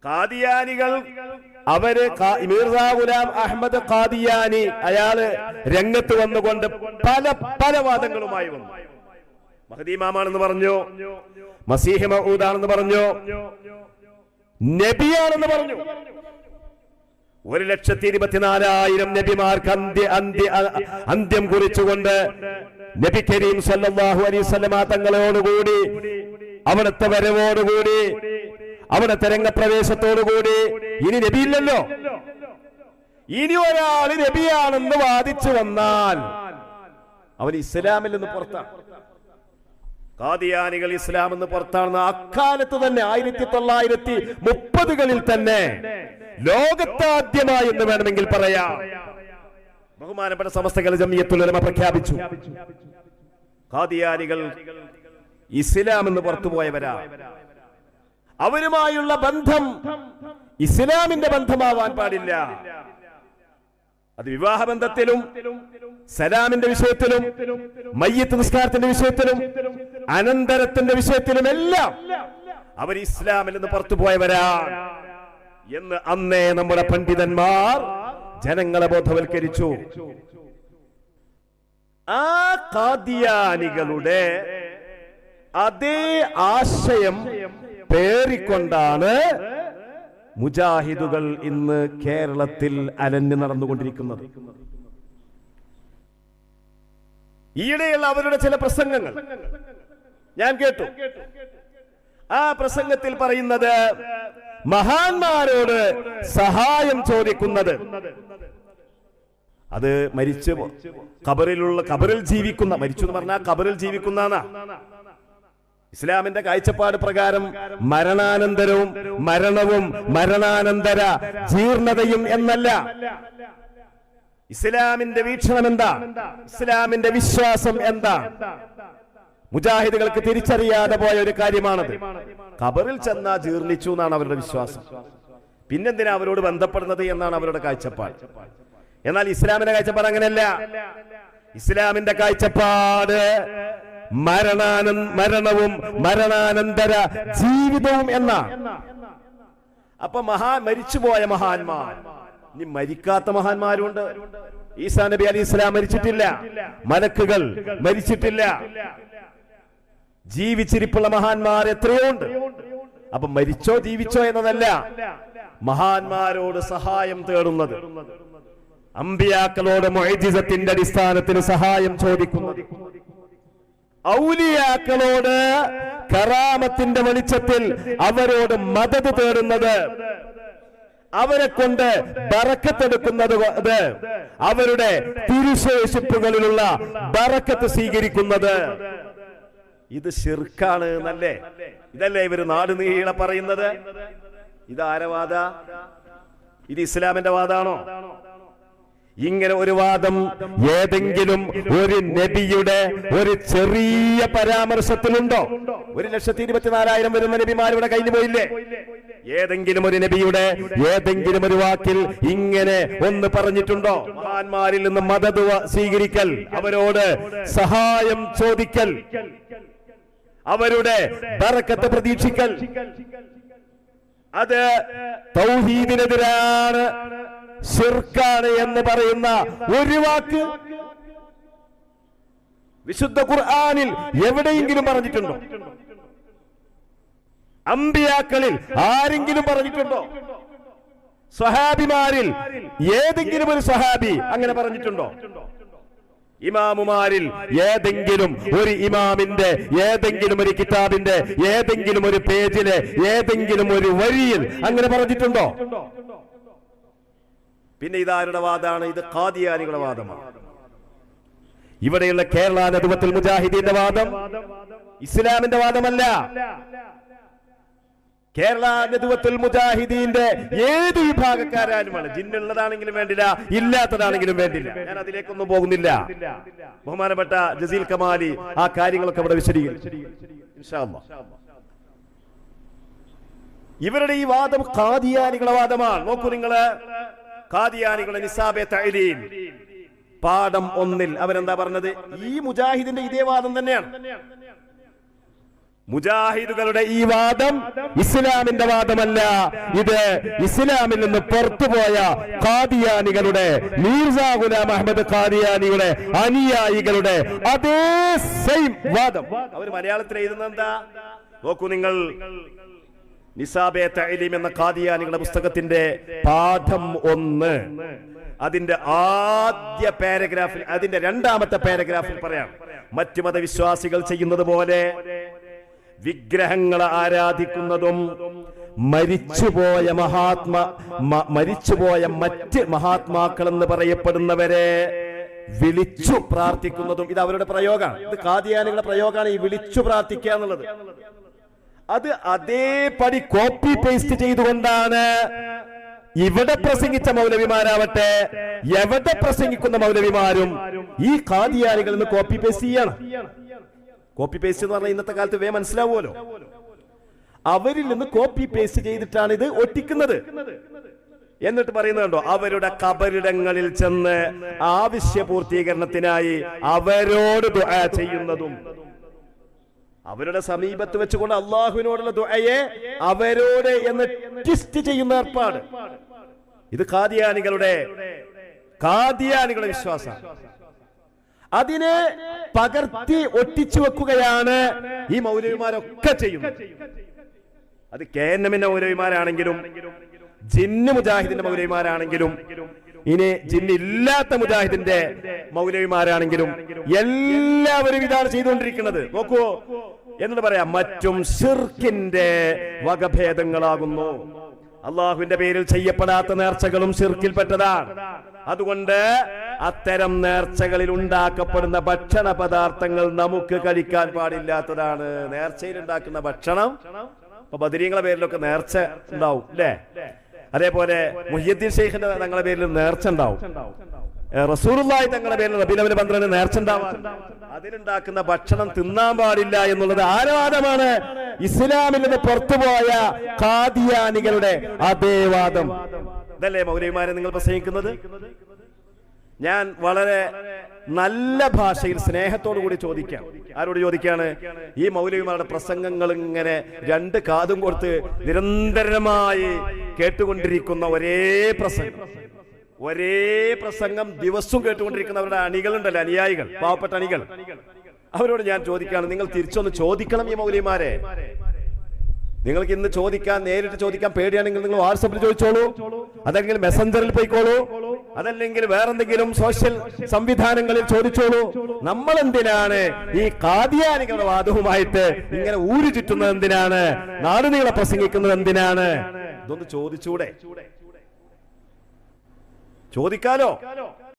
ഖാദിയാനികൾ അവര് മിർസാ ഗുലാം അഹമ്മദ് ഖാദിയാനി അയാള് രംഗത്ത് വന്നുകൊണ്ട് പല വാദങ്ങളുമായി വന്നു. മഹ്ദി ഇമാമാണെന്ന് പറഞ്ഞു, മസീഹ് മഊദാണെന്ന് പറഞ്ഞു, നബിയാണെന്ന് പറഞ്ഞു. 1,24,000 നബിമാർക്ക് അന്ത്യം കുറിച്ചുകൊണ്ട് നബി കരീം സല്ലല്ലാഹു അലൈഹി വസല്ലമ തങ്ങളോടുകൂടി, അവിടുത്തെ വരവോടുകൂടി, അവിടുത്തെ രംഗപ്രവേശത്തോടുകൂടി ഇനി നബിയില്ലല്ലോ. ഇനി ഒരാൾ നബിയാണെന്ന് വാദിച്ചു വന്നാൽ അവൻ ഇസ്ലാമിൽ നിന്ന് പുറത്താണ്. ഖാദിയാനികൾ ഇസ്ലാം എന്ന് പുറത്താണെന്ന് അക്കാലത്ത് തന്നെ 1930കളിൽ തന്നെ ലോകത്താദ്യമായി എന്ന് വേണമെങ്കിൽ പറയാം ബഹുമാനപ്പെട്ട സമസ്ത ജംഇയ്യത്തുൽ ഉലമ പ്രഖ്യാപിച്ചു. ഖാദിയാനികൾ ഇസ്ലാം എന്ന് പുറത്തുപോയവരാ. അവരുമായുള്ള ബന്ധം ഇസ്ലാമിന്റെ ബന്ധമാവാൻ പാടില്ല. അത് വിവാഹബന്ധത്തിലും സലാമിന്റെ വിഷയത്തിലും മയ്യിത്ത് നിസ്കാരത്തിന്റെ വിഷയത്തിലും അനന്തരത്തിന്റെ വിഷയത്തിലും എല്ലാം അവർ ഇസ്ലാമിൽ നിന്ന് പുറത്തുപോയവരാ എന്ന് അന്നേ നമ്മുടെ പണ്ഡിതന്മാർ ജനങ്ങളെ ബോധവൽക്കരിച്ചു. ആ ഖാദിയാനികളുടെ അതേ ആശയം പേറിക്കൊണ്ടാണ് മുജാഹിദുകൾ ഇന്ന് കേരളത്തിൽ അലഞ്ഞു നടന്നുകൊണ്ടിരിക്കുന്നത്. ഈയിടെയുള്ള അവരുടെ ചില പ്രസംഗങ്ങൾ ഞാൻ കേട്ടു. ആ പ്രസംഗത്തിൽ പറയുന്നത് മഹാന്മാരോട് സഹായം ചോദിക്കുന്നത് അത് മരിച്ചു ഖബറിൽ ജീവിക്കുന്ന, മരിച്ചു എന്ന് പറഞ്ഞാൽ ഖബറിൽ ജീവിക്കുന്ന ഇസ്ലാമിന്റെ കാഴ്ചപ്പാട് പ്രകാരം മരണാനന്തരവും മരണവും മരണാനന്തര ജീർണതയും എന്നല്ല. ഇസ്ലാമിന്റെ വീക്ഷണം എന്താ, ഇസ്ലാമിന്റെ വിശ്വാസം എന്താ, മുജാഹിദുകൾക്ക് തിരിച്ചറിയാതെ പോയ ഒരു കാര്യമാണത്. ഖബറിൽ ചെന്നാ ജീർണിച്ചു എന്നാണ് അവരുടെ വിശ്വാസം. പിന്നെന്തിനാ അവരോട് ബന്ധപ്പെടുന്നത് എന്നാണ് അവരുടെ കാഴ്ചപ്പാട്. എന്നാൽ ഇസ്ലാമിന്റെ കാഴ്ചപ്പാട് അങ്ങനെയല്ല. ഇസ്ലാമിന്റെ കാഴ്ചപ്പാട് മരണവും മരണാനന്തര ജീവിതവും എന്നാണ്. അപ്പൊ മരിച്ചുപോയ മഹാന്മാർ, ഇനി മരിക്കാത്ത മഹാന്മാരുണ്ട്. ഈസാ നബി അലൈഹി ഇസ്ലാം മരിച്ചിട്ടില്ല, മലക്കുകൾ മരിച്ചിട്ടില്ല, ജീവിച്ചിരിപ്പുള്ള മഹാന്മാർ എത്രയുണ്ട്. അപ്പൊ മരിച്ചോ ജീവിച്ചോ എന്നതല്ല മഹാന്മാരോട് സഹായം തേടുന്നത്, അമ്പിയാക്കളോട് മുഅ്ജിസത്തിന്റെ അടിസ്ഥാനത്തിൽ സഹായം ചോദിക്കുന്നത്, ഔലിയാക്കളോട് കറാമത്തിന്റെ വെളിച്ചത്തിൽ അവരോട് മദദ് തേടുന്നത്, അവരെ കൊണ്ട് ബറക്കത്തെടുക്കുന്നത്, അവരുടെ തിരുശേഷിപ്പുകളിലുള്ള ബറക്കത്ത് സ്വീകരിക്കുന്നത്, ഇത് ശിർക്കാണ് എന്നല്ലേ? ഇതല്ലേ ഇവര് നാട് നീളെ പറയുന്നത്? ഇതാര വാദ? ഇത് ഇസ്ലാമിന്റെ വാദാണോ? ഇങ്ങനെ ഒരു വാദം ഏതെങ്കിലും ഒരു നബിയുടെ ഒരു ചെറിയ പരാമർശത്തിലുണ്ടോ? 1,24,000 വരുന്ന നബിമാരുടെ കഴിഞ്ഞു പോയില്ലേ? ഏതെങ്കിലും ഒരു നബിയുടെ ഏതെങ്കിലും ഒരു വാക്കിൽ ഇങ്ങനെ ഒന്ന് പറഞ്ഞിട്ടുണ്ടോ? മഹാന്മാരിൽ നിന്ന് മദദ് സ്വീകരിക്കൽ, അവരോട് സഹായം ചോദിക്കൽ, അവരുടെ ബറക്കത്ത് പ്രതീക്ഷിക്കൽ, അത് തൗഹീദിനെതിരാണ്, ശിർക്കാണ് എന്ന് പറയുന്ന ഒരു വാക്ക് വിശുദ്ധ ഖുർആനിൽ എവിടെയെങ്കിലും പറഞ്ഞിട്ടുണ്ടോ? അമ്പിയാക്കളിൽ ആരെങ്കിലും പറഞ്ഞിട്ടുണ്ടോ? സ്വഹാബിമാരിൽ ഏതെങ്കിലും ഒരു സ്വഹാബി അങ്ങനെ പറഞ്ഞിട്ടുണ്ടോ? ഇമാമുമാരിൽ ഏതെങ്കിലും ഒരു ഇമാമിന്റെ ഏതെങ്കിലും ഒരു കിതാബിന്റെ ഏതെങ്കിലും ഒരു പേജിലെ ഏതെങ്കിലും ഒരു വരിയിൽ അങ്ങനെ പറഞ്ഞിട്ടുണ്ടോ? പിന്നെ ഇതാരുടെ വാദമാണ്? ഇത് ഖാദിയാനികളുടെ വാദമാണ്. ഇവിടെയുള്ള കേരള നദ്വത്തുൽ മുജാഹിദീന്റെ വാദം ഇസ്ലാമിന്റെ വാദമല്ല. കേരള നദ്വത്തുൽ മുജാഹിദീന്റെ ഏത് വിഭാഗക്കാരാലുമാണ്, ജിന്നുള്ളതാണെങ്കിലും വേണ്ടില്ല, ഇല്ലാത്തതാണെങ്കിലും വേണ്ടില്ല. ഞാൻ അതിലേക്കൊന്നും പോകുന്നില്ല. ബഹുമാനപ്പെട്ട ജസീൽ കമാലി ആ കാര്യങ്ങളൊക്കെ ഇവിടെ വിശദീകരിച്ചു ഇൻഷാ അല്ലാഹ്. ഇവരുടെ ഈ വാദം ഖാദിയാനികളുടെ വാദമാണ്. നോക്കൂ നിങ്ങള്, ഖാദിയാനികളുടെ നിസാബെ തഅലീം പാഠം 1 അവരെന്താ പറഞ്ഞത്? ഈ മുജാഹിദിന്റെ ഇതേ വാദം തന്നെയാണ്. മുജാഹിദുകളുടെ ഈ വാദം ഇസ്ലാമിന്റെ വാദമല്ല, ഇത് ഇസ്ലാമിൽ നിന്ന് പുറത്തുപോയ ഖാദിയാനികളുടെ, മീർസാ ഗുലാം അഹമ്മദ് ഖാദിയാനിയുടെ അനുയായികളുടെ അതേ സെയിം വാദം. അവർ മലയാളത്തിൽ എഴുതുന്നത് എന്താ നോക്കൂ നിങ്ങൾ. നിസാബെ തഅലീം എന്ന ഖാദിയാനികളുടെ പുസ്തകത്തിന്റെ പാഠം 1 അതിന്റെ ആദ്യ പാരഗ്രാഫിൽ, അതിന്റെ 2ാമത്തെ പാരഗ്രാഫിൽ പറയാം, മറ്റു മതവിശ്വാസികൾ ചെയ്യുന്നത് പോലെ വിഗ്രഹങ്ങളെ ആരാധിക്കുന്നതും മരിച്ചുപോയ മറ്റ് മഹാത്മാക്കൾ എന്ന് പറയപ്പെടുന്നവരെ വിളിച്ചു പ്രാർത്ഥിക്കുന്നതും. ഇത് അവരുടെ പ്രയോഗമാണ്, ഇത് ഖാദിയാനികളുടെ പ്രയോഗമാണ്, ഈ വിളിച്ചു പ്രാർത്ഥിക്കുക എന്നുള്ളത്. അത് അതേപടി കോപ്പി പേസ്റ്റ് ചെയ്തുകൊണ്ടാണ് ഇവിടെ പ്രസംഗിച്ച മൗലവിമാരാവട്ടെ, എവിടെ പ്രസംഗിക്കുന്ന മൗലവിമാരും ഈ ഖാദിയാനികളിൽ നിന്ന് കോപ്പി പേസ്റ്റ് ചെയ്യണം. കോപ്പി പേസ്റ്റ് എന്ന് പറഞ്ഞാൽ ഇന്നത്തെ കാലത്ത് മനസ്സിലാവുമല്ലോ. അവരിൽ നിന്ന് കോപ്പി പേസ്റ്റ് ചെയ്തിട്ടാണ് ഇത് ഒട്ടിക്കുന്നത്. എന്നിട്ട് പറയുന്നത് കണ്ടോ, അവരുടെ ഖബറിടങ്ങളിൽ ചെന്ന് ആവശ്യ പൂർത്തീകരണത്തിനായി അവരോട് ദുആ ചെയ്യുന്നതും, അവരുടെ സമീപത്ത് വെച്ചുകൊണ്ട് അള്ളാഹുവിനോടുള്ള ദുആയെ അവരോട് എന്ന് ട്വിസ്റ്റ് ചെയ്യുന്ന ഏർപ്പാട്, ഇത് ഖാദിയാനികളുടെ വിശ്വാസം. അതിനെ പകർത്തി ഒട്ടിച്ചു വെക്കുകയാണ് ഈ മൗലവിമാരൊക്കെ ചെയ്യുന്നത്. അത് KNM മൗലവിമാരാണെങ്കിലും ജിന്ന് മുജാഹിദിന്റെ മൗലവിമാരാണെങ്കിലും ഇനി ജിന്നില്ലാത്ത മുജാഹിദിന്റെ മൗലവിമാരാണെങ്കിലും എല്ലാവരും ഇതാണ് ചെയ്തുകൊണ്ടിരിക്കുന്നത്. നോക്കൂ, എന്നിട്ട് പറയാം, മറ്റും ശിർക്കിന്റെ വകഭേദങ്ങളാകുന്നു. അള്ളാഹുവിന്റെ പേരിൽ ചെയ്യപ്പെടാത്ത നേർച്ചകളും ശിർക്കിൽപ്പെട്ടതാണ്. അതുകൊണ്ട് അത്തരം നേർച്ചകളിൽ ഉണ്ടാക്കപ്പെടുന്ന ഭക്ഷണ പദാർത്ഥങ്ങൾ നമുക്ക് കഴിക്കാൻ പാടില്ലാത്തതാണ്. നേർച്ചയിൽ ഉണ്ടാക്കുന്ന ഭക്ഷണം, ഇപ്പൊ ബദരീങ്ങളെ പേരിലൊക്കെ നേർച്ച ഉണ്ടാവും അല്ലേ? അതേപോലെ മുഹ്യിദ്ദീൻ ശൈഖിന്റെ തങ്ങളുടെ പേരിൽ നേർച്ച ഉണ്ടാവും. റസൂലുള്ളാഹി തങ്ങളുടെ പേരിൽ റബീഉൽ അവ്വൽ 12 നേർച്ച ഉണ്ടാവാറുണ്ട്. അതിലുണ്ടാക്കുന്ന ഭക്ഷണം തിന്നാൻ പാടില്ല എന്നുള്ളത് ആരവാദമാണ്? ഇസ്ലാമിൽ നിന്ന് പുറത്തുപോയ ഖാദിയാനികളുടെ അതേ വാദം. ഇതല്ലേ മൗലവിമാരെ നിങ്ങൾ പ്രസംഗിക്കുന്നത്? ഞാൻ വളരെ നല്ല ഭാഷയിൽ സ്നേഹത്തോടു കൂടി ചോദിക്കാം. ആരോട് ചോദിക്കാണ്? ഈ മൗലവിമാരുടെ പ്രസംഗങ്ങൾ ഇങ്ങനെ 2 കാതും കൊടുത്ത് നിരന്തരമായി കേട്ടുകൊണ്ടിരിക്കുന്ന ഒരേ പ്രസംഗം ദിവസവും കേട്ടുകൊണ്ടിരിക്കുന്നവരുടെ അണികളുണ്ടല്ലോ, അനുയായികൾ, പാവപ്പെട്ട അണികൾ, അവരോട് ഞാൻ ചോദിക്കാണ്, നിങ്ങൾ തിരിച്ചൊന്ന് ചോദിക്കണം ഈ മൗലവിമാരെ. നിങ്ങൾക്ക് ഇന്ന് ചോദിക്കാൻ, നേരിട്ട് ചോദിക്കാൻ പേടിയാണെങ്കിൽ നിങ്ങൾ വാട്സപ്പിൽ ചോദിച്ചോളൂ, അതല്ലെങ്കിൽ മെസ്സഞ്ചറിൽ പോയിക്കോളൂ, അതല്ലെങ്കിൽ വേറെന്തെങ്കിലും സോഷ്യൽ സംവിധാനങ്ങളിൽ ചോദിച്ചോളൂ. നമ്മൾ എന്തിനാണ് ഈ ഖാദിയാനികളുടെ വാദവുമായിട്ട് ഇങ്ങനെ ഊരു ചുറ്റുന്നത്? എന്തിനാണ് നാടുനീളെ പ്രസംഗിക്കുന്നത്? എന്തിനാണ്? ഇതൊന്ന് ചോദിച്ചൂടെ? ചോദിക്കാലോ.